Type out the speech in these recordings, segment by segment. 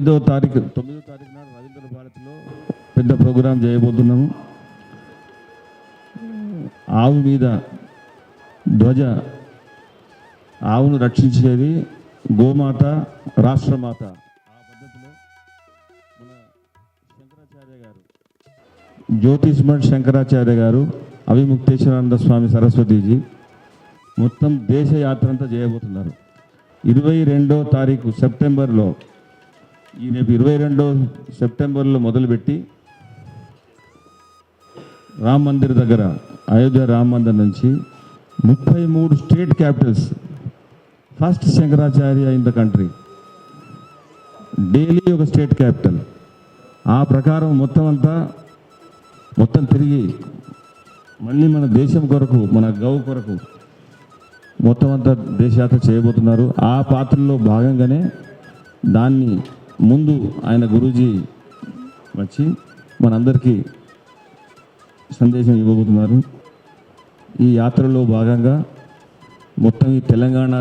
9వ తారీఖు నాడు రవీంద్ర భారతిలో పెద్ద ప్రోగ్రాం చేయబోతున్నాము. ఆవు మీద ధ్వజ, ఆవును రక్షించేది గోమాత, రాష్ట్రమాత. ఆ పద్ధతిలో మన శంకరాచార్య గారు, జ్యోతిష్మఠ్ శంకరాచార్య గారు, అవిముక్తేశ్వరానంద స్వామి సరస్వతీజీ మొత్తం దేశ యాత్ర అంతా చేయబోతున్నారు. 22వ తారీఖు సెప్టెంబర్లో, రేపు 22 సెప్టెంబర్లో మొదలుపెట్టి రామ్ మందిర్ దగ్గర, అయోధ్య రామ్ మందిర్ నుంచి 33 state Capitals, first Shankaracharya in the country, Delhi ఒక స్టేట్ క్యాపిటల్. ఆ ప్రకారం మొత్తం తిరిగి మళ్ళీ మన దేశం కొరకు, మన గౌ కొరకు మొత్తం అంతా దేశయాత్ర చేయబోతున్నారు. ఆ పాత్రలో భాగంగానే దాన్ని ముందు ఆయన గురూజీ వచ్చి మనందరికీ సందేశం ఇవ్వబోతున్నారు. ఈ యాత్రలో భాగంగా మొత్తం ఈ తెలంగాణ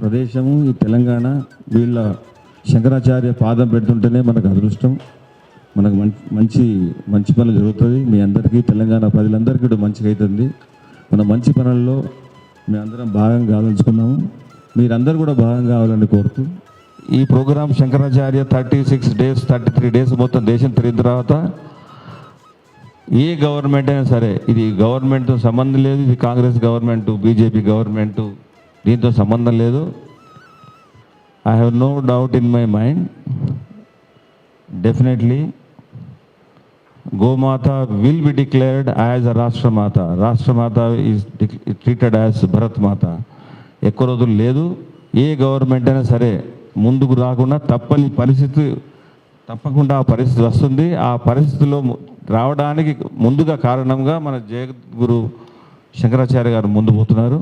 ప్రదేశము, ఈ తెలంగాణ వీళ్ళ శంకరాచార్య పాదం పెడుతుంటేనే మనకు అదృష్టం, మనకు మంచి పనులు జరుగుతుంది. మీ అందరికీ, తెలంగాణ ప్రజలందరికీ కూడా మంచిగా అవుతుంది. మన మంచి పనుల్లో మేమందరం భాగం కావాలనుకున్నాము. మీరందరూ కూడా భాగం కావాలని కోరుతూ, ఈ ప్రోగ్రాం శంకరాచార్య 36 days 33 days మొత్తం దేశం తిరిగిన తర్వాత ఏ గవర్నమెంట్ అయినా సరే, ఇది గవర్నమెంట్తో సంబంధం లేదు, ఇది కాంగ్రెస్ గవర్నమెంట్, బీజేపీ గవర్నమెంట్, దీంతో సంబంధం లేదు. I have no doubt in my mind, definitely Gomata will be declared as a Rashtramata. Rashtramata is treated as Bharat Mata. ఎక్కువ రోజులు లేదు. ఏ గవర్నమెంట్ అయినా సరే ముందుకు రాకుండా తప్పకుండా ఆ పరిస్థితి వస్తుంది. ఆ పరిస్థితిలో రావడానికి ముందుగా కారణంగా మన జగద్గురు శంకరాచార్య గారు ముందు పోతున్నారు.